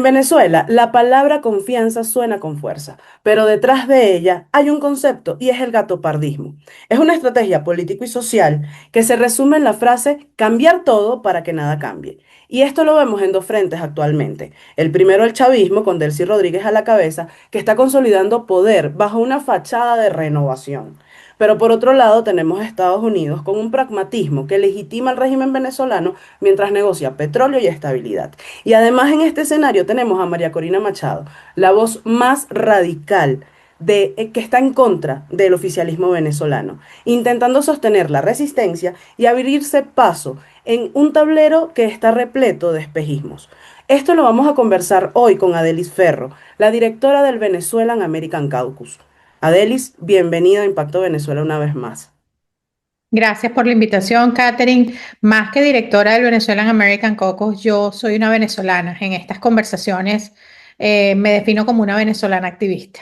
Venezuela, la palabra confianza suena con fuerza, pero detrás de ella hay un concepto y es el gatopardismo. Es una estrategia político y social que se resume en la frase cambiar todo para que nada cambie. Y esto lo vemos en dos frentes actualmente. El primero, el chavismo, con Delcy Rodríguez a la cabeza, que está consolidando poder bajo una fachada de renovación. Pero por otro lado tenemos a Estados Unidos con un pragmatismo que legitima al régimen venezolano mientras negocia petróleo y estabilidad. Y además en este escenario tenemos a María Corina Machado, la voz más radical que está en contra del oficialismo venezolano, intentando sostener la resistencia y abrirse paso en un tablero que está repleto de espejismos. Esto lo vamos a conversar hoy con Adelis Ferro, la directora del Venezuelan American Caucus. Adelis, bienvenida a Impacto Venezuela una vez más. Gracias por la invitación, Catherine. Más que directora del Venezuelan American Caucus, yo soy una venezolana. En estas conversaciones me defino como una venezolana activista.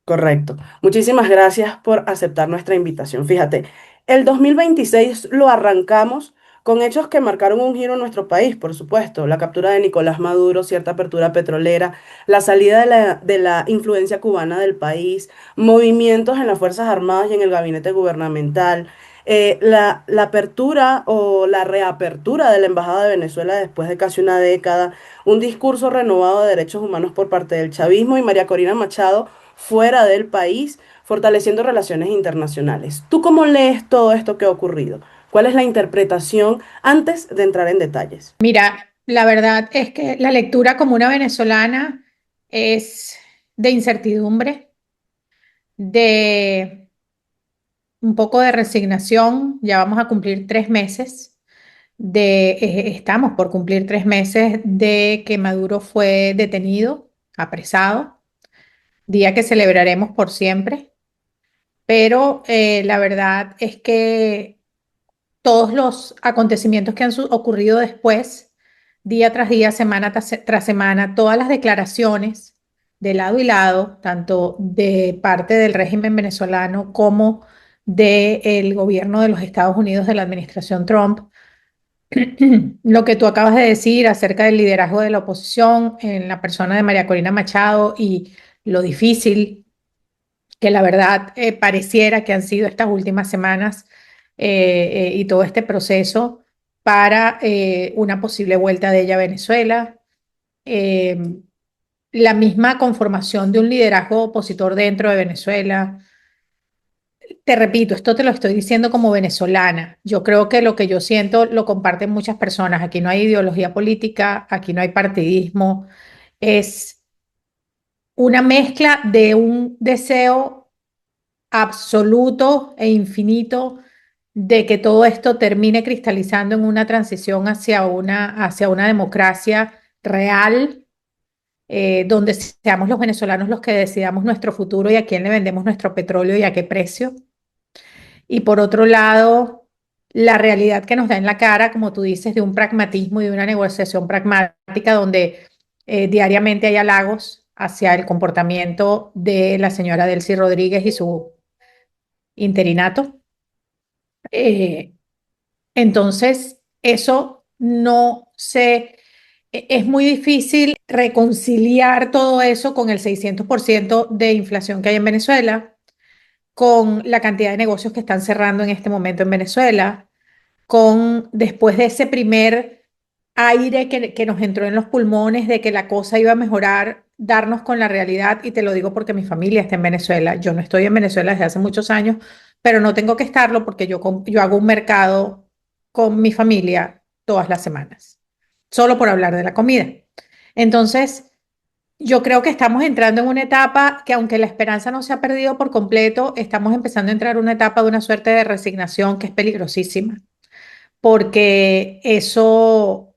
Correcto. Muchísimas gracias por aceptar nuestra invitación. Fíjate, el 2026 lo arrancamos con hechos que marcaron un giro en nuestro país, por supuesto. La captura de Nicolás Maduro, cierta apertura petrolera, la salida de la influencia cubana del país, movimientos en las Fuerzas Armadas y en el gabinete gubernamental, la apertura o la reapertura de la Embajada de Venezuela después de casi una década, un discurso renovado de derechos humanos por parte del chavismo y María Corina Machado fuera del país, fortaleciendo relaciones internacionales. ¿Tú cómo lees todo esto que ha ocurrido? ¿Cuál es la interpretación antes de entrar en detalles? Mira, la verdad es que la lectura como una venezolana es de incertidumbre, de un poco de resignación. Ya vamos a cumplir 3 meses estamos por cumplir 3 meses de que Maduro fue detenido, apresado, día que celebraremos por siempre. Pero la verdad es que todos los acontecimientos que han ocurrido después, día tras día, semana tras semana, todas las declaraciones de lado y lado, tanto de parte del régimen venezolano como del gobierno de los Estados Unidos, de la administración Trump, lo que tú acabas de decir acerca del liderazgo de la oposición en la persona de María Corina Machado y lo difícil que la verdad pareciera que han sido estas últimas semanas y todo este proceso para una posible vuelta de ella a Venezuela. Eh, la misma conformación de un liderazgo opositor dentro de Venezuela. Te repito, esto te lo estoy diciendo como venezolana. Yo creo que lo que yo siento lo comparten muchas personas. Aquí no hay ideología política, aquí no hay partidismo. Es una mezcla de un deseo absoluto e infinito de que todo esto termine cristalizando en una transición hacia una democracia real, donde seamos los venezolanos los que decidamos nuestro futuro y a quién le vendemos nuestro petróleo y a qué precio. Y por otro lado, la realidad que nos da en la cara, como tú dices, de un pragmatismo y de una negociación pragmática donde diariamente hay halagos hacia el comportamiento de la señora Delcy Rodríguez y su interinato. Eh, entonces, eso no se... Es muy difícil reconciliar todo eso con el 600% de inflación que hay en Venezuela, con la cantidad de negocios que están cerrando en este momento en Venezuela, con después de ese primer aire que nos entró en los pulmones de que la cosa iba a mejorar, darnos con la realidad, y te lo digo porque mi familia está en Venezuela. Yo no estoy en Venezuela desde hace muchos años, pero no tengo que estarlo porque yo hago un mercado con mi familia todas las semanas, solo por hablar de la comida. Entonces, yo creo que estamos entrando en una etapa que, aunque la esperanza no se ha perdido por completo, estamos empezando a entrar en una etapa de una suerte de resignación que es peligrosísima, porque eso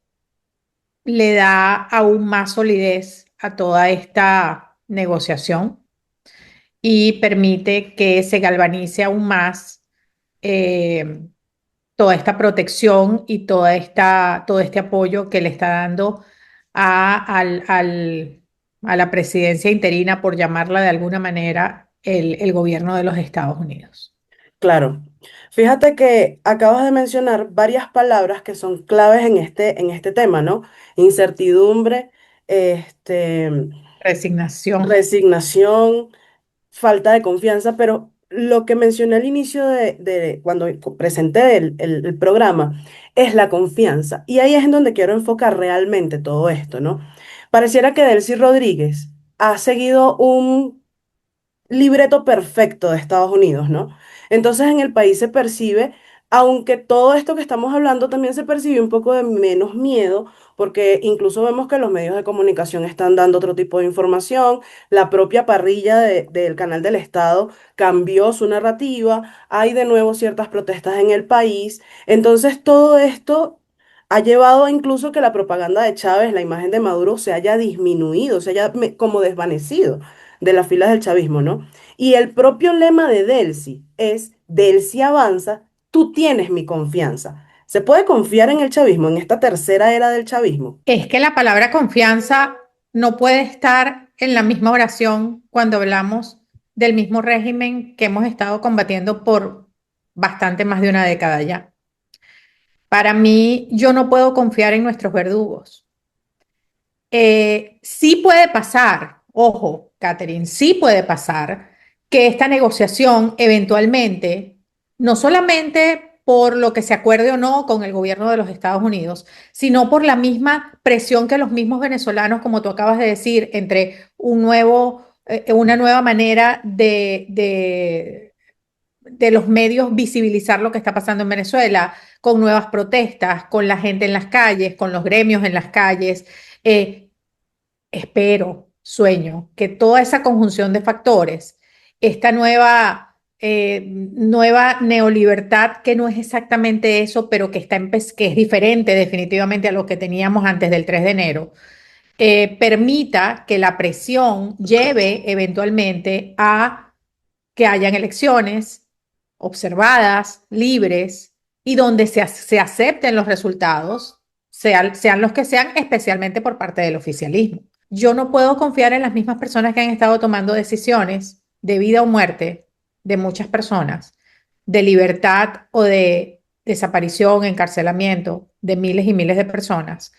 le da aún más solidez a toda esta negociación y permite que se galvanice aún más eh, toda esta protección y todo este apoyo que le está dando a la presidencia interina, por llamarla de alguna manera, el gobierno de los Estados Unidos. Claro. Fíjate que acabas de mencionar varias palabras que son claves en este tema, ¿no? Incertidumbre, este, Resignación. resignación, falta de confianza, pero lo que mencioné al inicio de cuando presenté el programa es la confianza. Y ahí es en donde quiero enfocar realmente todo esto, ¿no? Pareciera que Delcy Rodríguez ha seguido un libreto perfecto de Estados Unidos, ¿no? Entonces en el país se percibe, aunque todo esto que estamos hablando también se percibe un poco de menos miedo, porque incluso vemos que los medios de comunicación están dando otro tipo de información, la propia parrilla del canal del Estado cambió su narrativa, hay de nuevo ciertas protestas en el país, entonces todo esto ha llevado a incluso que la propaganda de Chávez, la imagen de Maduro, se haya disminuido, se haya como desvanecido de las filas del chavismo, ¿no? Y el propio lema de Delcy es, Delcy avanza, tú tienes mi confianza. ¿Se puede confiar en el chavismo, en esta tercera era del chavismo? Es que la palabra confianza no puede estar en la misma oración cuando hablamos del mismo régimen que hemos estado combatiendo por bastante más de una década ya. Para mí, yo no puedo confiar en nuestros verdugos. Sí puede pasar, ojo, Catherine, sí puede pasar que esta negociación eventualmente, no solamente por lo que se acuerde o no con el gobierno de los Estados Unidos, sino por la misma presión que los mismos venezolanos, como tú acabas de decir, entre una nueva manera de los medios visibilizar lo que está pasando en Venezuela, con nuevas protestas, con la gente en las calles, con los gremios en las calles. eh, Espero, sueño, que toda esa conjunción de factores, esta nueva neolibertad, que no es exactamente eso, pero que es diferente definitivamente a lo que teníamos antes del 3 de enero, permita que la presión lleve eventualmente a que hayan elecciones observadas, libres, y donde se acepten los resultados, sean los que sean, especialmente por parte del oficialismo. Yo no puedo confiar en las mismas personas que han estado tomando decisiones de vida o muerte de muchas personas, de libertad o de desaparición, encarcelamiento de miles y miles de personas,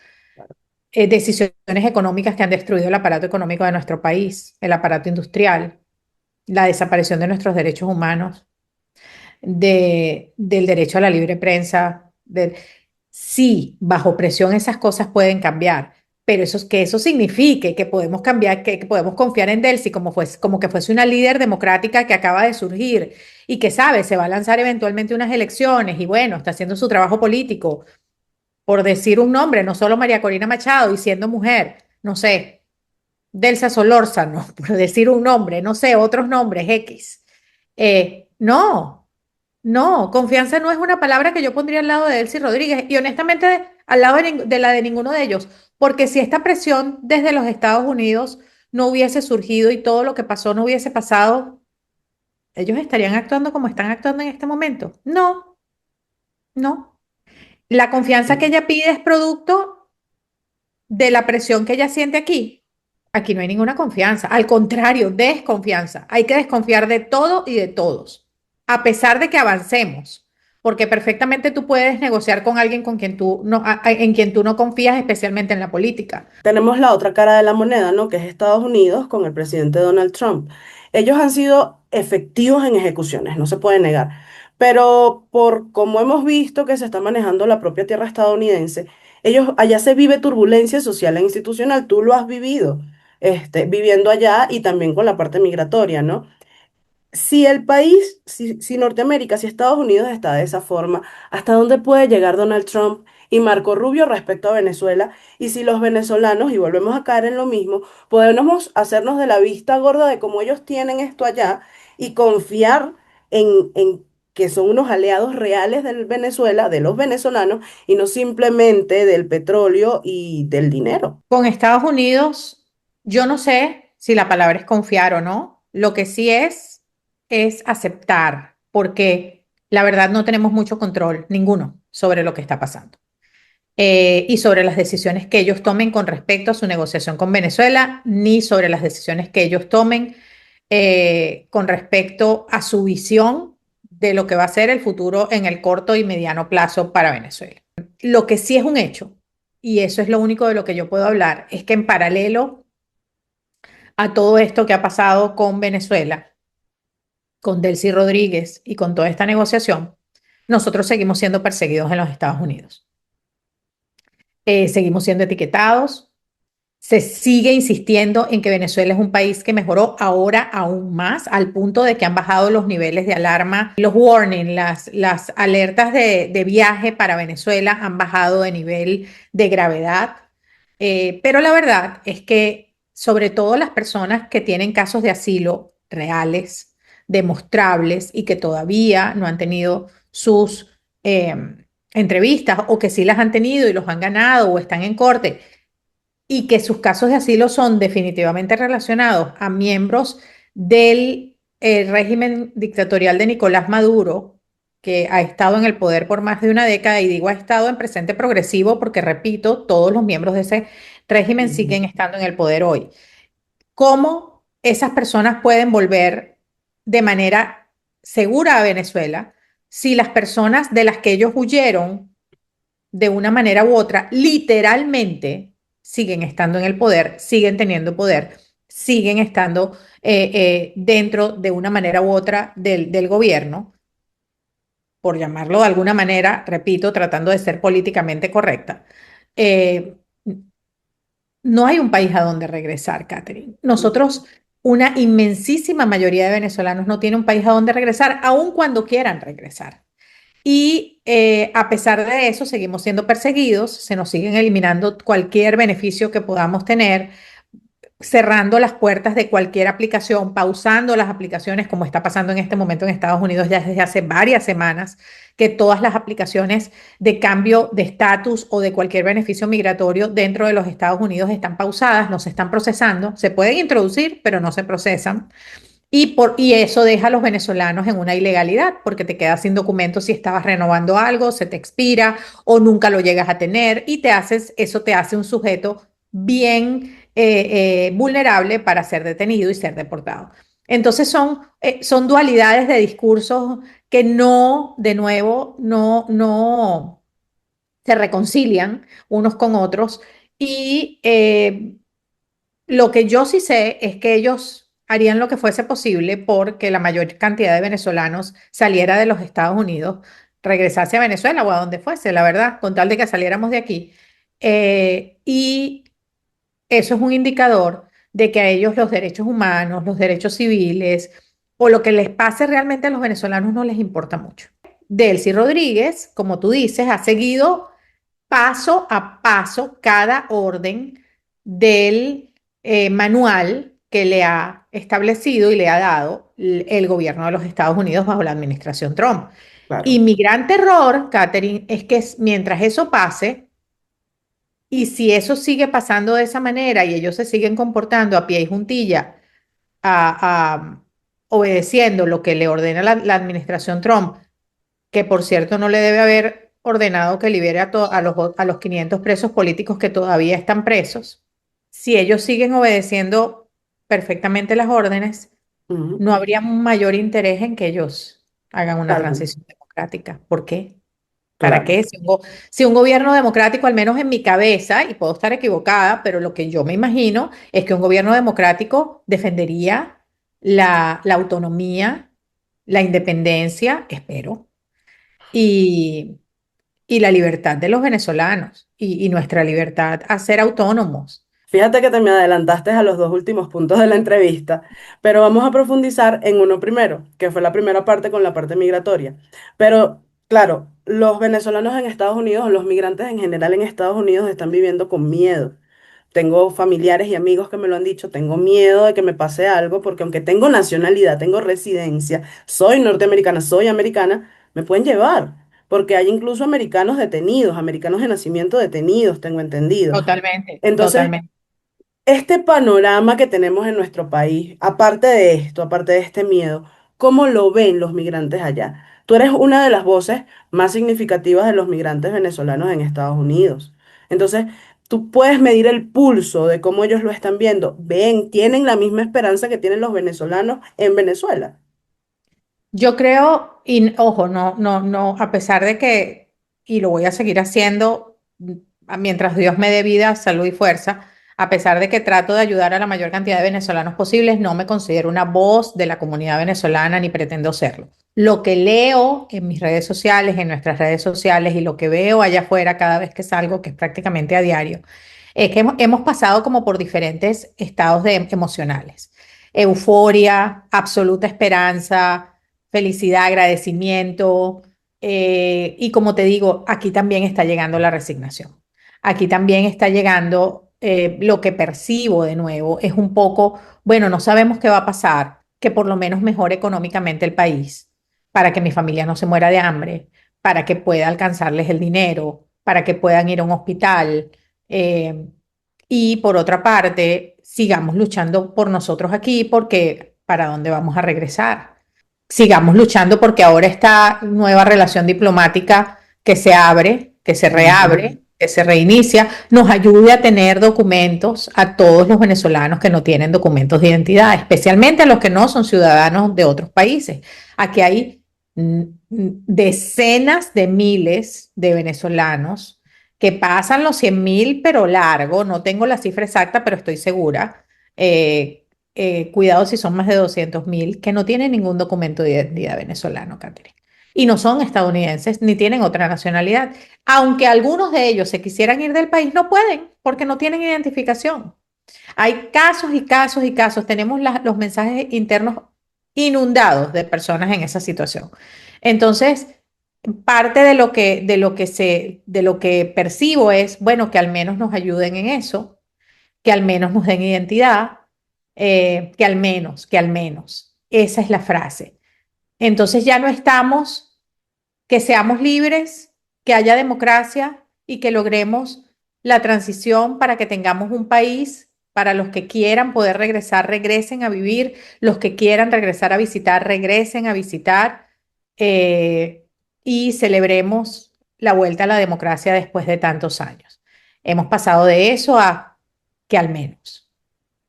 decisiones económicas que han destruido el aparato económico de nuestro país, el aparato industrial, la desaparición de nuestros derechos humanos, del derecho a la libre prensa. Sí, bajo presión esas cosas pueden cambiar, pero que eso signifique que podemos cambiar, que podemos confiar en Delcy como que fuese una líder democrática que acaba de surgir y que sabe, se va a lanzar eventualmente unas elecciones y bueno, está haciendo su trabajo político, por decir un nombre, no solo María Corina Machado y siendo mujer, no sé, Delsa Solórzano, por decir un nombre, no sé, otros nombres X. No, no, confianza no es una palabra que yo pondría al lado de Delcy Rodríguez y honestamente al lado de la de ninguno de ellos, porque si esta presión desde los Estados Unidos no hubiese surgido y todo lo que pasó no hubiese pasado, ellos estarían actuando como están actuando en este momento. No, no. La confianza que ella pide es producto de la presión que ella siente aquí. Aquí no hay ninguna confianza, al contrario, desconfianza. Hay que desconfiar de todo y de todos, a pesar de que avancemos, porque perfectamente tú puedes negociar con alguien con quien tú no, en quien tú no confías, especialmente en la política. Tenemos la otra cara de la moneda, ¿no? Que es Estados Unidos con el presidente Donald Trump. Ellos han sido efectivos en ejecuciones, no se puede negar. Pero por como hemos visto que se está manejando la propia tierra estadounidense, ellos allá se vive turbulencia social e institucional. Tú lo has vivido, viviendo allá y también con la parte migratoria, ¿no? Si el país, si Norteamérica, si Estados Unidos está de esa forma, ¿hasta dónde puede llegar Donald Trump y Marco Rubio respecto a Venezuela? Y si los venezolanos, y volvemos a caer en lo mismo, podemos hacernos de la vista gorda de cómo ellos tienen esto allá y confiar en que son unos aliados reales del Venezuela, de los venezolanos, y no simplemente del petróleo y del dinero. Con Estados Unidos, yo no sé si la palabra es confiar o no. Lo que sí es aceptar, porque la verdad no tenemos mucho control, ninguno, sobre lo que está pasando. Y sobre las decisiones que ellos tomen con respecto a su negociación con Venezuela, ni sobre las decisiones que ellos tomen con respecto a su visión de lo que va a ser el futuro en el corto y mediano plazo para Venezuela. Lo que sí es un hecho y eso es lo único de lo que yo puedo hablar, es que en paralelo a todo esto que ha pasado con Venezuela, con Delcy Rodríguez y con toda esta negociación, nosotros seguimos siendo perseguidos en los Estados Unidos. Seguimos siendo etiquetados. Se sigue insistiendo en que Venezuela es un país que mejoró ahora aún más, al punto de que han bajado los niveles de alarma, los warnings, las alertas de viaje para Venezuela han bajado de nivel de gravedad. Pero la verdad es que sobre todo las personas que tienen casos de asilo reales, demostrables y que todavía no han tenido sus eh, entrevistas o que sí las han tenido y los han ganado o están en corte y que sus casos de asilo son definitivamente relacionados a miembros del régimen dictatorial de Nicolás Maduro, que ha estado en el poder por más de una década, y digo ha estado en presente progresivo porque, repito, todos los miembros de ese régimen Ujú. siguen estando en el poder hoy. ¿Cómo esas personas pueden volver de manera segura a Venezuela si las personas de las que ellos huyeron de una manera u otra, literalmente siguen estando en el poder, siguen teniendo poder, siguen estando dentro de una manera u otra del gobierno, por llamarlo de alguna manera, repito, tratando de ser políticamente correcta? Eh, no hay un país a donde regresar, Catherine. Nosotros, una inmensísima mayoría de venezolanos no tiene un país a donde regresar, aun cuando quieran regresar. Y a pesar de eso, seguimos siendo perseguidos, se nos siguen eliminando cualquier beneficio que podamos tener, cerrando las puertas de cualquier aplicación, pausando las aplicaciones, como está pasando en este momento en Estados Unidos ya desde hace varias semanas, que todas las aplicaciones de cambio de estatus o de cualquier beneficio migratorio dentro de los Estados Unidos están pausadas, no se están procesando, se pueden introducir, pero no se procesan. Y eso deja a los venezolanos en una ilegalidad, porque te quedas sin documentos si estabas renovando algo, se te expira o nunca lo llegas a tener y eso te hace un sujeto bien vulnerable para ser detenido y ser deportado. Entonces son dualidades de discursos que no, de nuevo, no se reconcilian unos con otros y lo que yo sí sé es que ellos harían lo que fuese posible porque la mayor cantidad de venezolanos saliera de los Estados Unidos, regresase a Venezuela o a donde fuese, la verdad, con tal de que saliéramos de aquí. Y eso es un indicador de que a ellos los derechos humanos, los derechos civiles o lo que les pase realmente a los venezolanos no les importa mucho. Delcy Rodríguez, como tú dices, ha seguido paso a paso cada orden del manual que le ha establecido y le ha dado el gobierno de los Estados Unidos bajo la administración Trump. Y Claro. mi gran terror, Catherine, es que mientras eso pase, y si eso sigue pasando de esa manera y ellos se siguen comportando a pie y juntilla, obedeciendo lo que le ordena la administración Trump, que por cierto no le debe haber ordenado que libere a los 500 presos políticos que todavía están presos. Si ellos siguen obedeciendo perfectamente las órdenes, Ujú. no habría un mayor interés en que ellos hagan una Claro, transición democrática. ¿Por qué? ¿Para claro. qué? Si un gobierno democrático, al menos en mi cabeza, y puedo estar equivocada, pero lo que yo me imagino es que un gobierno democrático defendería la autonomía, la independencia, espero, y, y la libertad de los venezolanos y nuestra libertad a ser autónomos. Fíjate que te me adelantaste a los dos últimos puntos de la entrevista, pero vamos a profundizar en uno primero, que fue la primera parte con la parte migratoria. Pero claro, los venezolanos en Estados Unidos, los migrantes en general en Estados Unidos están viviendo con miedo. Tengo familiares y amigos que me lo han dicho, tengo miedo de que me pase algo porque aunque tengo nacionalidad, tengo residencia, soy norteamericana, soy americana, me pueden llevar. Porque hay incluso americanos detenidos, americanos de nacimiento detenidos, tengo entendido. Totalmente, Entonces, totalmente. este panorama que tenemos en nuestro país, aparte de esto, aparte de este miedo, ¿cómo lo ven los migrantes allá? Tú eres una de las voces más significativas de los migrantes venezolanos en Estados Unidos. Entonces, tú puedes medir el pulso de cómo ellos lo están viendo. Ven, tienen la misma esperanza que tienen los venezolanos en Venezuela. Yo creo, y ojo, no, no, no, a pesar de que, y lo voy a seguir haciendo mientras Dios me dé vida, salud y fuerza, a pesar de que trato de ayudar a la mayor cantidad de venezolanos posibles, no me considero una voz de la comunidad venezolana ni pretendo serlo. Lo que leo en mis redes sociales, en nuestras redes sociales y lo que veo allá afuera cada vez que salgo, que es prácticamente a diario, es que hemos pasado como por diferentes estados emocionales. Euforia, absoluta esperanza, felicidad, agradecimiento. Y como te digo, aquí también está llegando la resignación. Aquí también está llegando lo que percibo de nuevo. Es un poco, bueno, no sabemos qué va a pasar, que por lo menos mejore económicamente el país, para que mi familia no se muera de hambre, para que pueda alcanzarles el dinero, para que puedan ir a un hospital. eh, y por otra parte, sigamos luchando por nosotros aquí, porque ¿para dónde vamos a regresar? Sigamos luchando porque ahora esta nueva relación diplomática que se abre, que se Ujú. reabre, que se reinicia, nos ayude a tener documentos a todos los venezolanos que no tienen documentos de identidad, especialmente a los que no son ciudadanos de otros países. Aquí hay decenas de miles de venezolanos que pasan los 100.000, pero largo, no tengo la cifra exacta, pero estoy segura. Cuidado si son más de 200.000 que no tienen ningún documento de identidad venezolano, Catherine. Y no son estadounidenses ni tienen otra nacionalidad. Aunque algunos de ellos se quisieran ir del país, no pueden porque no tienen identificación. Hay casos y casos y casos. Tenemos los mensajes internos inundados de personas en esa situación. Entonces, parte de lo que percibo es, bueno, que al menos nos ayuden en eso, que al menos nos den identidad, que al menos. Esa es la frase. Entonces ya no estamos, que seamos libres, que haya democracia y que logremos la transición para que tengamos un país para los que quieran poder regresar, regresen a vivir, los que quieran regresar a visitar, regresen a visitar eh, y celebremos la vuelta a la democracia después de tantos años. Hemos pasado de eso a que al menos.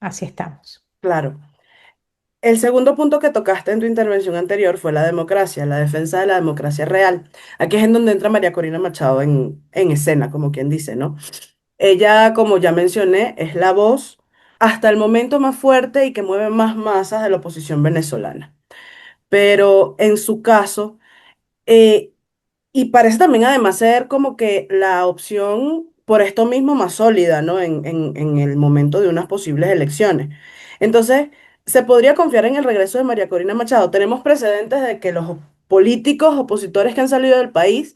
Así estamos. Claro. El segundo punto que tocaste en tu intervención anterior fue la democracia, la defensa de la democracia real. Aquí es en donde entra María Corina Machado en escena, como quien dice, ¿no? Ella, como ya mencioné, es la voz hasta el momento más fuerte y que mueve más masas de la oposición venezolana. Pero en su caso, eh, y parece también además ser como que la opción por esto mismo más sólida, ¿no? En el momento de unas posibles elecciones. Entonces, ¿se podría confiar en el regreso de María Corina Machado? Tenemos precedentes de que los políticos opositores que han salido del país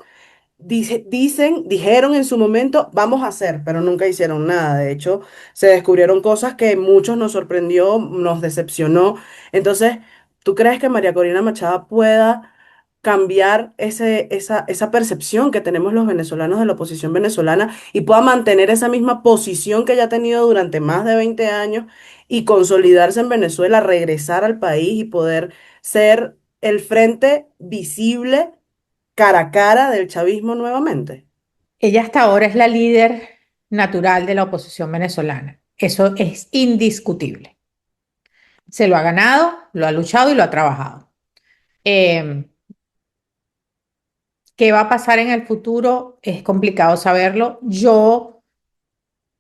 dijeron en su momento, vamos a hacer, pero nunca hicieron nada. De hecho, se descubrieron cosas que muchos nos sorprendió, nos decepcionó. Entonces, ¿tú crees que María Corina Machado pueda cambiar esa percepción que tenemos los venezolanos de la oposición venezolana y pueda mantener esa misma posición que ya ha tenido durante más de 20 años y consolidarse en Venezuela, regresar al país y poder ser el frente visible cara a cara del chavismo nuevamente? Ella hasta ahora es la líder natural de la oposición venezolana. Eso es indiscutible. Se lo ha ganado, lo ha luchado y lo ha trabajado. Eh, ¿Qué va a pasar en el futuro? Es complicado saberlo. Yo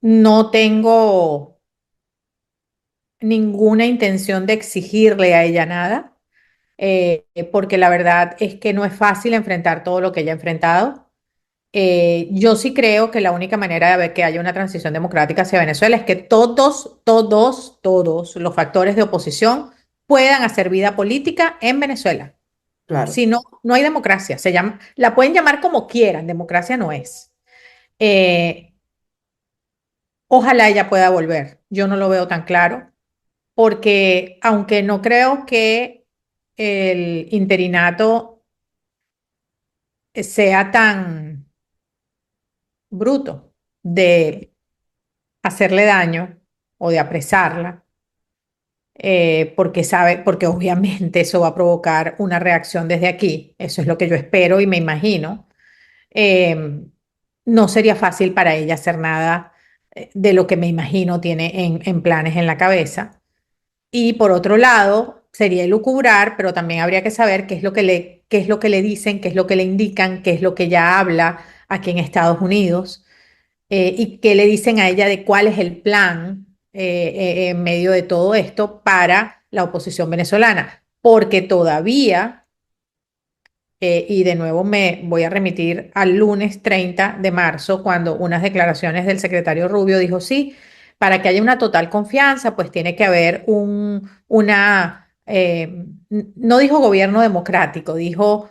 no tengo ninguna intención de exigirle a ella nada, porque la verdad es que no es fácil enfrentar todo lo que ella ha enfrentado. Yo sí creo que la única manera de ver que haya una transición democrática hacia Venezuela es que todos los factores de oposición puedan hacer vida política en Venezuela. Claro, Si no, no hay democracia. La pueden llamar como quieran, democracia no es. Eh, Ojalá ella pueda volver. Yo no lo veo tan claro, porque aunque no creo que el interinato sea tan bruto de hacerle daño o de apresarla, porque obviamente eso va a provocar una reacción desde aquí. Eso es lo que yo espero y me imagino. Eh, no sería fácil para ella hacer nada de lo que me imagino tiene en planes en la cabeza. Y por otro lado, sería elucubrar, pero también habría que saber qué es lo que le dicen, qué es lo que le indican, qué es lo que ella habla aquí en Estados Unidos. y qué le dicen a ella de cuál es el plan en medio de todo esto para la oposición venezolana, porque todavía, y de nuevo me voy a remitir al lunes 30 de marzo, cuando unas declaraciones del secretario Rubio dijo, sí, para que haya una total confianza, pues tiene que haber no dijo gobierno democrático, dijo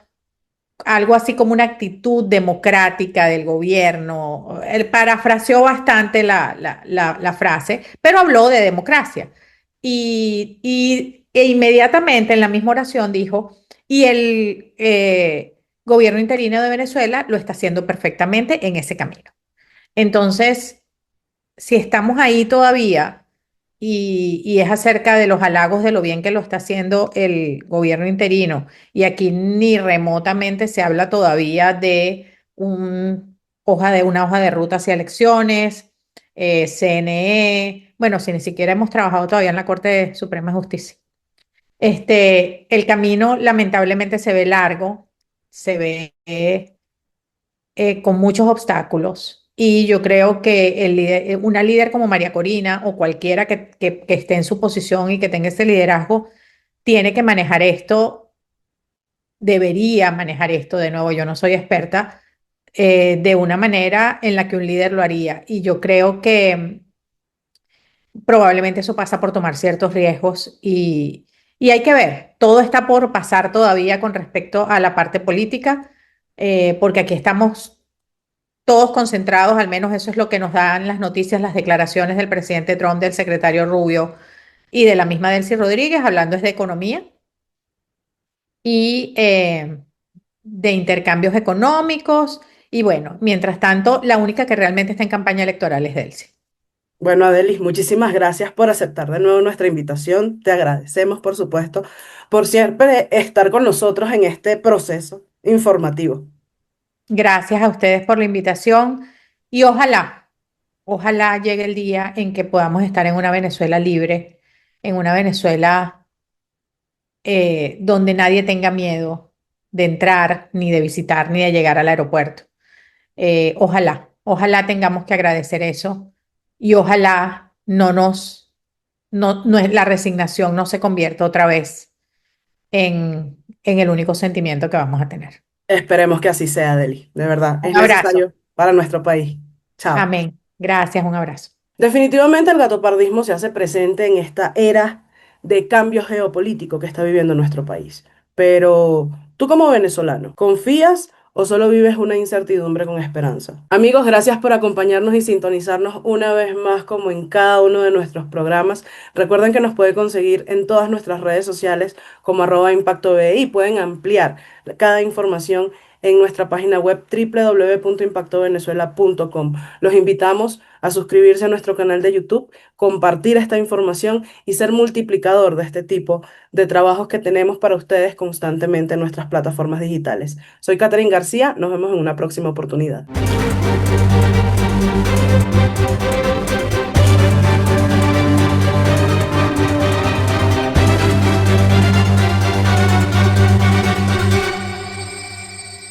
algo así como una actitud democrática del gobierno. Él parafraseó bastante la frase, pero habló de democracia. E inmediatamente en la misma oración dijo, y el gobierno interino de Venezuela lo está haciendo perfectamente en ese camino. Entonces, si estamos ahí todavía y es acerca de los halagos de lo bien que lo está haciendo el gobierno interino, y aquí ni remotamente se habla todavía de una hoja de ruta hacia elecciones, CNE, bueno, si ni siquiera hemos trabajado todavía en la Corte Suprema de Justicia. El camino lamentablemente se ve largo, se ve con muchos obstáculos. Y yo creo que una líder como María Corina o cualquiera que esté en su posición y que tenga ese liderazgo, tiene que manejar esto, debería manejar esto de nuevo. Yo no soy experta, de una manera en la que un líder lo haría. Y yo creo que probablemente eso pasa por tomar ciertos riesgos y hay que ver, todo está por pasar todavía con respecto a la parte política, porque aquí estamos todos concentrados, al menos eso es lo que nos dan las noticias, las declaraciones del presidente Trump, del secretario Rubio y de la misma Delcy Rodríguez, hablando es de economía y de intercambios económicos. Y bueno, mientras tanto, la única que realmente está en campaña electoral es Delcy. Bueno, Adelis, muchísimas gracias por aceptar de nuevo nuestra invitación. Te agradecemos, por supuesto, por siempre estar con nosotros en este proceso informativo. Gracias a ustedes por la invitación y ojalá llegue el día en que podamos estar en una Venezuela libre, en una Venezuela donde nadie tenga miedo de entrar, ni de visitar, ni de llegar al aeropuerto. Ojalá tengamos que agradecer eso y ojalá no es la resignación no se convierta otra vez en el único sentimiento que vamos a tener. Esperemos que así sea, Adelis. De verdad, Un es abrazo. necesario para nuestro país. Chao. Amén. Gracias, un abrazo. Definitivamente el gatopardismo se hace presente en esta era de cambio geopolítico que está viviendo nuestro país. Pero, ¿tú como venezolano, confías o solo vives una incertidumbre con esperanza? Amigos, gracias por acompañarnos y sintonizarnos una vez más como en cada uno de nuestros programas. Recuerden que nos puede conseguir en todas nuestras redes sociales como @ImpactoBI y pueden ampliar cada información en nuestra página web www.impactovenezuela.com. Los invitamos a suscribirse a nuestro canal de YouTube, compartir esta información y ser multiplicador de este tipo de trabajos que tenemos para ustedes constantemente en nuestras plataformas digitales. Soy Catherine García, nos vemos en una próxima oportunidad.